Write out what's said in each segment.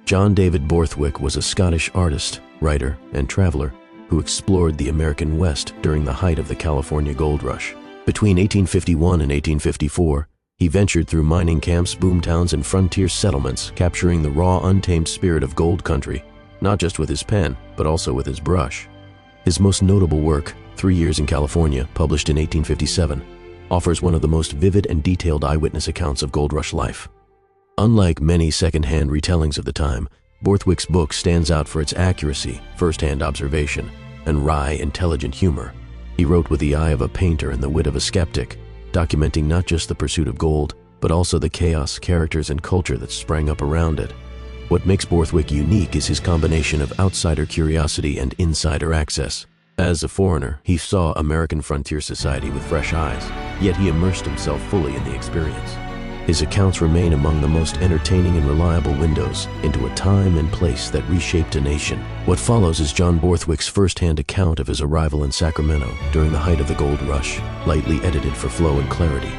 John David Borthwick was a Scottish artist, writer, and traveler who explored the American West during the height of the California gold rush. Between 1851 and 1854, he ventured through mining camps, boomtowns, and frontier settlements, capturing the raw, untamed spirit of gold country, not just with his pen, but also with his brush. His most notable work, 3 Years in California, published in 1857, offers one of the most vivid and detailed eyewitness accounts of gold rush life. Unlike many second-hand retellings of the time, Borthwick's book stands out for its accuracy, first-hand observation, and wry, intelligent humor. He wrote with the eye of a painter and the wit of a skeptic, documenting not just the pursuit of gold, but also the chaos, characters, and culture that sprang up around it. What makes Borthwick unique is his combination of outsider curiosity and insider access. As a foreigner, he saw American frontier society with fresh eyes, yet he immersed himself fully in the experience. His accounts remain among the most entertaining and reliable windows into a time and place that reshaped a nation. What follows is John Borthwick's first-hand account of his arrival in Sacramento during the height of the gold rush, lightly edited for flow and clarity.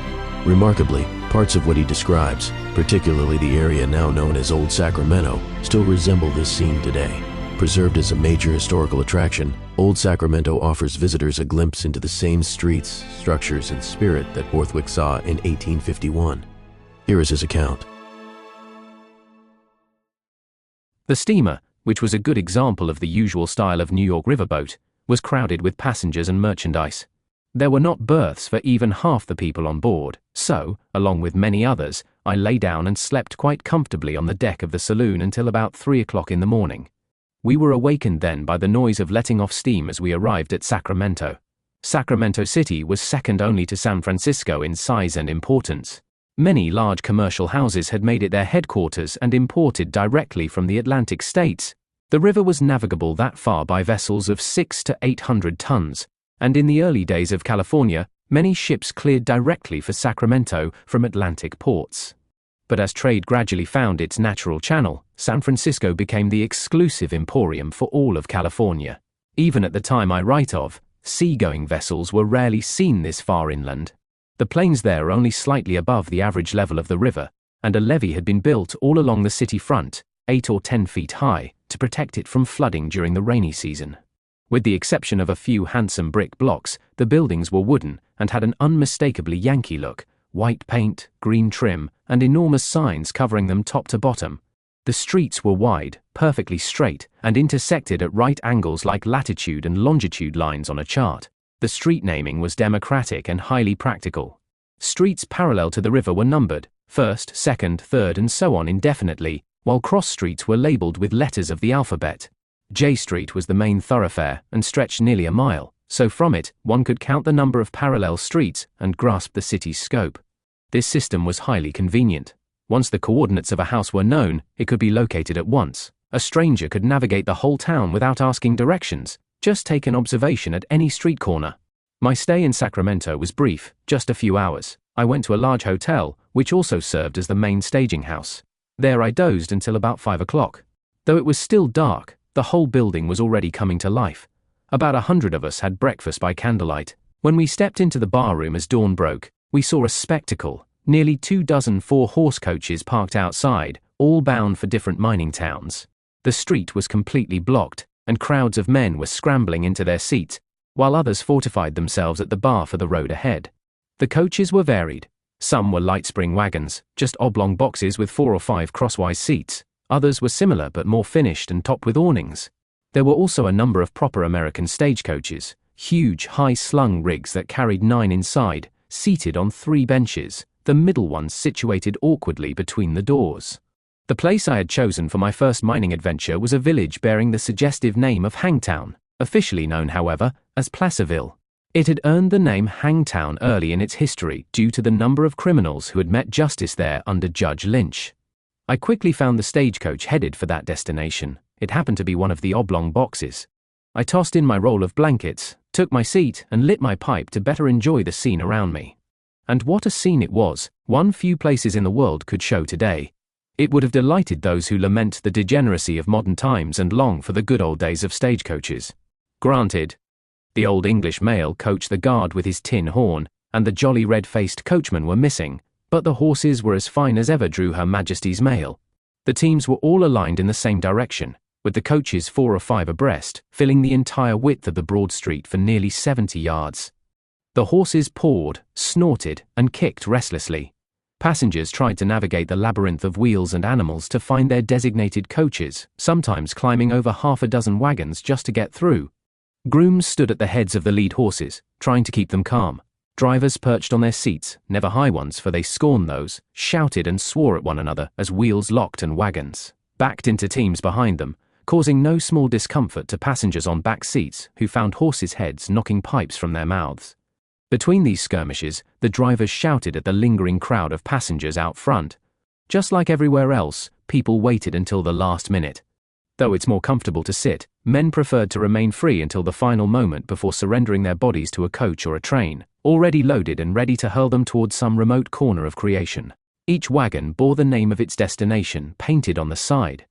Remarkably, parts of what he describes, particularly the area now known as Old Sacramento, still resemble this scene today. Preserved as a major historical attraction, Old Sacramento offers visitors a glimpse into the same streets, structures, and spirit that Borthwick saw in 1851. Here is his account. The steamer, which was a good example of the usual style of New York riverboat, was crowded with passengers and merchandise. There were not berths for even half the people on board, so, along with many others, I lay down and slept quite comfortably on the deck of the saloon until about 3 o'clock in the morning. We were awakened then by the noise of letting off steam as we arrived at Sacramento. Sacramento City was second only to San Francisco in size and importance. Many large commercial houses had made it their headquarters and imported directly from the Atlantic states. The river was navigable that far by vessels of 600 to 800 tons, and in the early days of California, many ships cleared directly for Sacramento from Atlantic ports. But as trade gradually found its natural channel, San Francisco became the exclusive emporium for all of California. Even at the time I write of, seagoing vessels were rarely seen this far inland. The plains there are only slightly above the average level of the river, and a levee had been built all along the city front, 8 or 10 feet high, to protect it from flooding during the rainy season. With the exception of a few handsome brick blocks, the buildings were wooden and had an unmistakably Yankee look, white paint, green trim, and enormous signs covering them top to bottom. The streets were wide, perfectly straight, and intersected at right angles like latitude and longitude lines on a chart. The street naming was democratic and highly practical. Streets parallel to the river were numbered, first, second, third, and so on indefinitely, while cross streets were labeled with letters of the alphabet. J Street was the main thoroughfare and stretched nearly a mile, so from it one could count the number of parallel streets and grasp the city's scope. This system was highly convenient. Once the coordinates of a house were known, it could be located at once. A stranger could navigate the whole town without asking directions. Just take an observation at any street corner. My stay in Sacramento was brief, just a few hours. I went to a large hotel, which also served as the main staging house. There I dozed until about 5 o'clock. Though it was still dark, the whole building was already coming to life. About 100 of us had breakfast by candlelight. When we stepped into the bar room as dawn broke, we saw a spectacle. Nearly 24 4-horse coaches parked outside, all bound for different mining towns. The street was completely blocked, and crowds of men were scrambling into their seats, while others fortified themselves at the bar for the road ahead. The coaches were varied. Some were light spring wagons, just oblong boxes with 4 or 5 crosswise seats. Others were similar but more finished and topped with awnings. There were also a number of proper American stagecoaches, huge high-slung rigs that carried 9 inside, seated on 3 benches, the middle ones situated awkwardly between the doors. The place I had chosen for my first mining adventure was a village bearing the suggestive name of Hangtown, officially known, however, as Placerville. It had earned the name Hangtown early in its history due to the number of criminals who had met justice there under Judge Lynch. I quickly found the stagecoach headed for that destination. It happened to be one of the oblong boxes. I tossed in my roll of blankets, took my seat, and lit my pipe to better enjoy the scene around me. And what a scene it was, one few places in the world could show today. It would have delighted those who lament the degeneracy of modern times and long for the good old days of stagecoaches. Granted, the old English mail coach, the guard with his tin horn, and the jolly red-faced coachman were missing, but the horses were as fine as ever drew Her Majesty's mail. The teams were all aligned in the same direction, with the coaches 4 or 5 abreast, filling the entire width of the broad street for nearly 70 yards. The horses pawed, snorted, and kicked restlessly. Passengers tried to navigate the labyrinth of wheels and animals to find their designated coaches, sometimes climbing over half a dozen wagons just to get through. Grooms stood at the heads of the lead horses, trying to keep them calm. Drivers perched on their seats, never high ones for they scorned those, shouted and swore at one another as wheels locked and wagons backed into teams behind them, causing no small discomfort to passengers on back seats who found horses' heads knocking pipes from their mouths. Between these skirmishes, the drivers shouted at the lingering crowd of passengers out front. Just like everywhere else, people waited until the last minute. Though it's more comfortable to sit, men preferred to remain free until the final moment before surrendering their bodies to a coach or a train, already loaded and ready to hurl them towards some remote corner of creation. Each wagon bore the name of its destination painted on the side.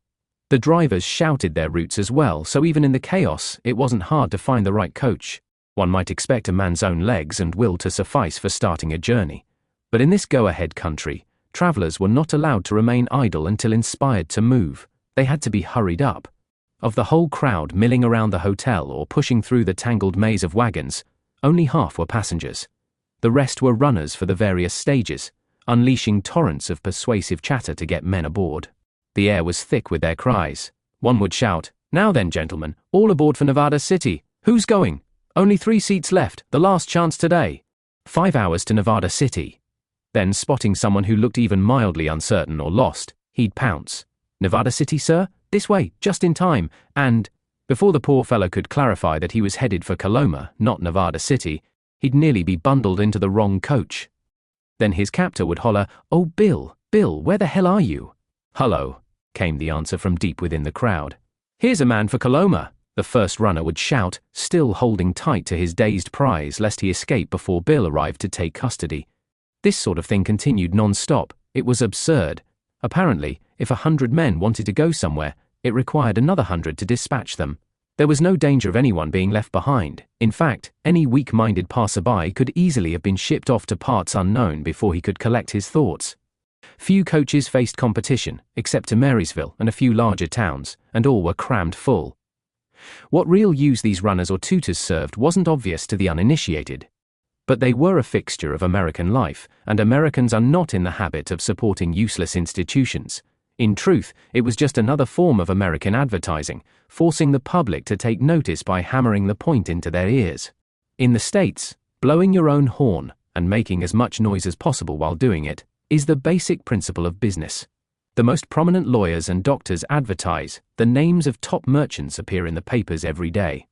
The drivers shouted their routes as well, so even in the chaos, it wasn't hard to find the right coach. One might expect a man's own legs and will to suffice for starting a journey. But in this go-ahead country, travelers were not allowed to remain idle until inspired to move. They had to be hurried up. Of the whole crowd milling around the hotel or pushing through the tangled maze of wagons, only half were passengers. The rest were runners for the various stages, unleashing torrents of persuasive chatter to get men aboard. The air was thick with their cries. One would shout, "Now then, gentlemen, all aboard for Nevada City. Who's going? Only 3 seats left, the last chance today. 5 hours to Nevada City." Then, spotting someone who looked even mildly uncertain or lost, he'd pounce. "Nevada City, sir? This way, just in time," and, before the poor fellow could clarify that he was headed for Coloma, not Nevada City, he'd nearly be bundled into the wrong coach. Then his captor would holler, "Oh, Bill, where the hell are you?" "Hello," came the answer from deep within the crowd. "Here's a man for Coloma," the first runner would shout, still holding tight to his dazed prize lest he escape before Bill arrived to take custody. This sort of thing continued non-stop. It was absurd. Apparently, if 100 men wanted to go somewhere, it required another 100 to dispatch them. There was no danger of anyone being left behind. In fact, any weak-minded passerby could easily have been shipped off to parts unknown before he could collect his thoughts. Few coaches faced competition, except to Marysville and a few larger towns, and all were crammed full. What real use these runners or tutors served wasn't obvious to the uninitiated. But they were a fixture of American life, and Americans are not in the habit of supporting useless institutions. In truth, it was just another form of American advertising, forcing the public to take notice by hammering the point into their ears. In the States, blowing your own horn, and making as much noise as possible while doing it, is the basic principle of business. The most prominent lawyers and doctors advertise, the names of top merchants appear in the papers every day.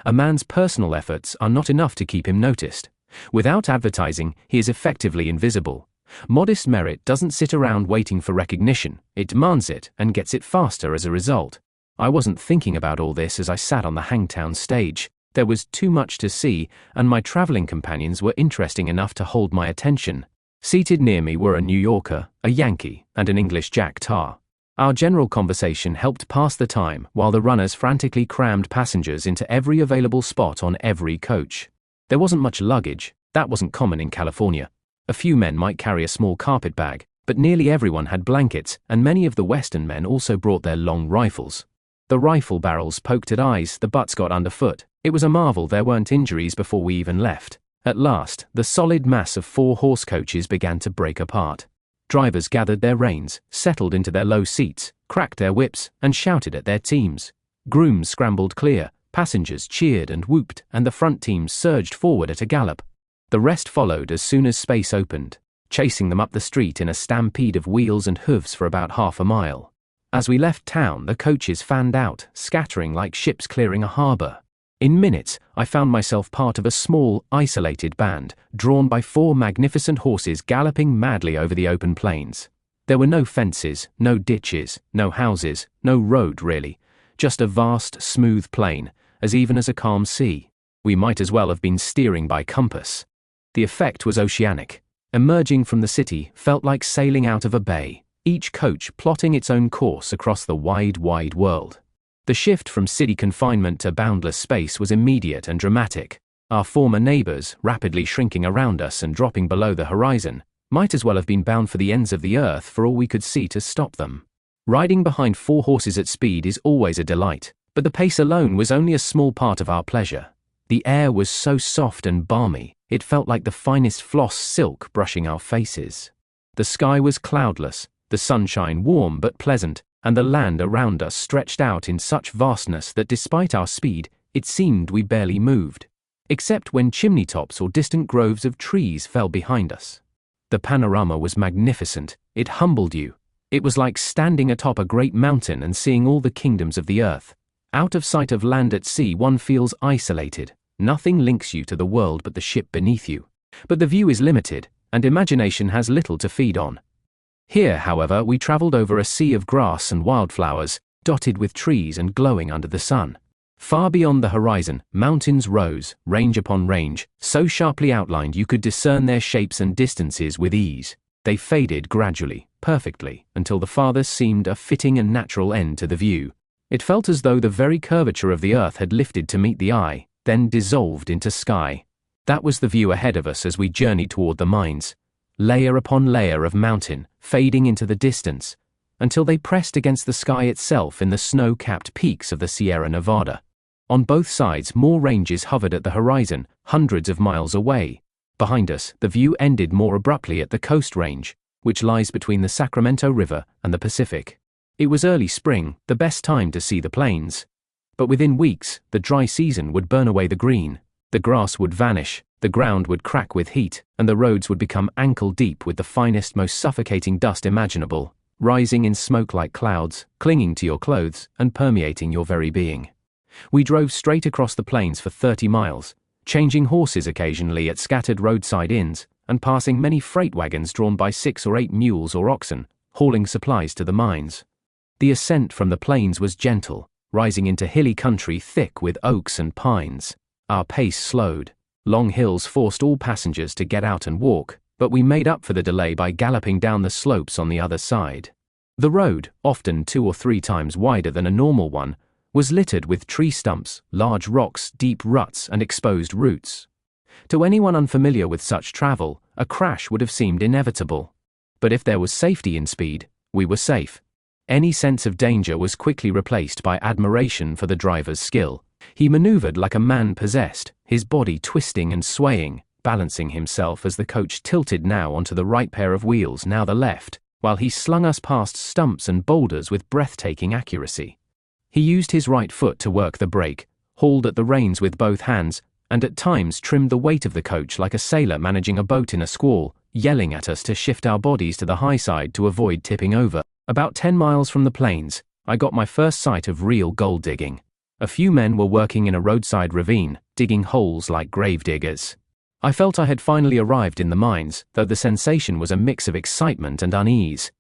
A man's personal efforts are not enough to keep him noticed. Without advertising, he is effectively invisible. Modest merit doesn't sit around waiting for recognition, it demands it and gets it faster as a result. I wasn't thinking about all this as I sat on the Hangtown stage. There was too much to see, and my traveling companions were interesting enough to hold my attention. Seated near me were a New Yorker, a Yankee, and an English Jack Tar. Our general conversation helped pass the time while the runners frantically crammed passengers into every available spot on every coach. There wasn't much luggage. That wasn't common in California. A few men might carry a small carpet bag, but nearly everyone had blankets, and many of the Western men also brought their long rifles. The rifle barrels poked at eyes, the butts got underfoot. It was a marvel there weren't injuries before we even left. At last, the solid mass of 4 horse coaches began to break apart. Drivers gathered their reins, settled into their low seats, cracked their whips, and shouted at their teams. Grooms scrambled clear, passengers cheered and whooped, and the front teams surged forward at a gallop. The rest followed as soon as space opened, chasing them up the street in a stampede of wheels and hooves for about half a mile. As we left town, the coaches fanned out, scattering like ships clearing a harbor. In minutes, I found myself part of a small, isolated band, drawn by 4 magnificent horses galloping madly over the open plains. There were no fences, no ditches, no houses, no road really, just a vast, smooth plain, as even as a calm sea. We might as well have been steering by compass. The effect was oceanic. Emerging from the city felt like sailing out of a bay, each coach plotting its own course across the wide, wide world. The shift from city confinement to boundless space was immediate and dramatic. Our former neighbors, rapidly shrinking around us and dropping below the horizon, might as well have been bound for the ends of the earth for all we could see to stop them. Riding behind 4 horses at speed is always a delight, but the pace alone was only a small part of our pleasure. The air was so soft and balmy, it felt like the finest floss silk brushing our faces. The sky was cloudless, the sunshine warm but pleasant, and the land around us stretched out in such vastness that despite our speed, it seemed we barely moved, except when chimney tops or distant groves of trees fell behind us. The panorama was magnificent. It humbled you. It was like standing atop a great mountain and seeing all the kingdoms of the earth. Out of sight of land at sea, one feels isolated. Nothing links you to the world but the ship beneath you. But the view is limited, and imagination has little to feed on. Here, however, we travelled over a sea of grass and wildflowers, dotted with trees and glowing under the sun. Far beyond the horizon, mountains rose, range upon range, so sharply outlined you could discern their shapes and distances with ease. They faded gradually, perfectly, until the farthest seemed a fitting and natural end to the view. It felt as though the very curvature of the earth had lifted to meet the eye, then dissolved into sky. That was the view ahead of us as we journeyed toward the mines. Layer upon layer of mountain, fading into the distance, until they pressed against the sky itself in the snow-capped peaks of the Sierra Nevada. On both sides, more ranges hovered at the horizon, hundreds of miles away. Behind us, the view ended more abruptly at the Coast Range, which lies between the Sacramento River and the Pacific. It was early spring, the best time to see the plains. But within weeks, the dry season would burn away the green. The grass would vanish, the ground would crack with heat, and the roads would become ankle-deep with the finest, most suffocating dust imaginable, rising in smoke like clouds, clinging to your clothes, and permeating your very being. We drove straight across the plains for 30 miles, changing horses occasionally at scattered roadside inns, and passing many freight wagons drawn by 6 or 8 mules or oxen, hauling supplies to the mines. The ascent from the plains was gentle, rising into hilly country thick with oaks and pines. Our pace slowed. Long hills forced all passengers to get out and walk, but we made up for the delay by galloping down the slopes on the other side. The road, often 2 or 3 times wider than a normal one, was littered with tree stumps, large rocks, deep ruts, and exposed roots. To anyone unfamiliar with such travel, a crash would have seemed inevitable. But if there was safety in speed, we were safe. Any sense of danger was quickly replaced by admiration for the driver's skill. He maneuvered like a man possessed, his body twisting and swaying, balancing himself as the coach tilted now onto the right pair of wheels, now the left, while he slung us past stumps and boulders with breathtaking accuracy. He used his right foot to work the brake, hauled at the reins with both hands, and at times trimmed the weight of the coach like a sailor managing a boat in a squall, yelling at us to shift our bodies to the high side to avoid tipping over. About 10 miles from the plains, I got my first sight of real gold digging. A few men were working in a roadside ravine, digging holes like grave diggers. I felt I had finally arrived in the mines, though the sensation was a mix of excitement and unease.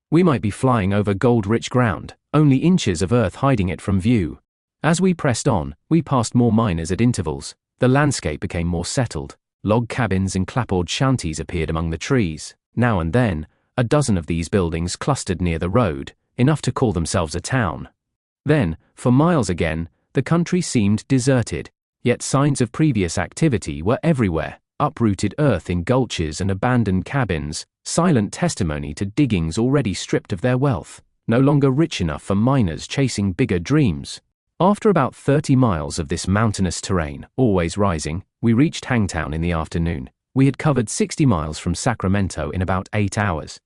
We might be flying over gold-rich ground, only inches of earth hiding it from view. As we pressed on, we passed more miners at intervals. The landscape became more settled. Log cabins and clapboard shanties appeared among the trees. Now and then, a dozen of these buildings clustered near the road, enough to call themselves a town. Then, for miles again, the country seemed deserted, yet signs of previous activity were everywhere. Uprooted earth in gulches and abandoned cabins, silent testimony to diggings already stripped of their wealth, no longer rich enough for miners chasing bigger dreams. After about 30 miles of this mountainous terrain, always rising, we reached Hangtown in the afternoon. We had covered 60 miles from Sacramento in about 8 hours.